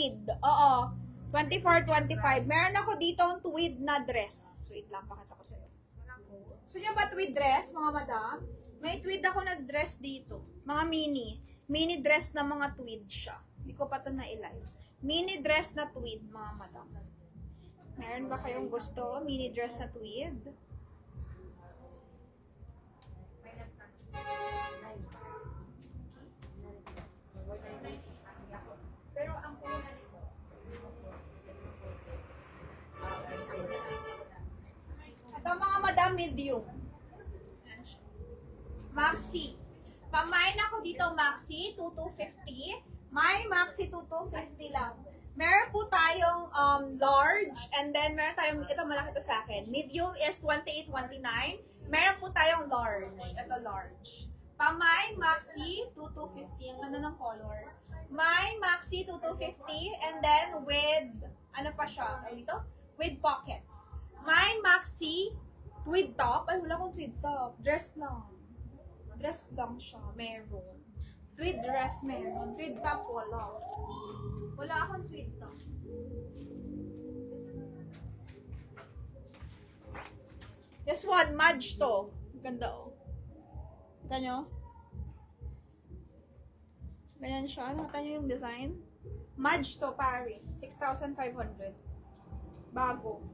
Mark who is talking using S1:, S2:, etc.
S1: tweed. Oo. 24-25. Meron ako dito ang tweed na dress. Wait lang, pakita ko sa'yo. Gusto niyo ba tweed dress, mga madam? May tweed ako na dress dito. Mga mini. Mini dress na mga tweed siya. Hindi ko pa ito na-live. Mini dress na tweed, mga madam. Meron ba kayong gusto? Mini dress na tweed? Pero ang una dito. Ito mga madam, medium. Maxi. Pamain ako dito, Maxi, 2250. May Maxi 2250 lang. Meron po tayong large, and then meron tayong, ito malaki to sa akin. Medium is 28.29. Meron po tayong large. Ito large. Pamay Maxi 2250. Ang ganda ng color. May Maxi 2250, and then with, ano pa siya? Ay, dito? With pockets. May Maxi tweed top. Ay, wala akong tweed top. Dress lang. Dress lang siya. Meron. Tweed dress meron. Tweed top wala. Wala akong tweed top. This one, Madge to. Ganda oh. Kita nyo? Ganyan siya. Nakita nyo yung design? Madge to Paris. 6,500. Bago.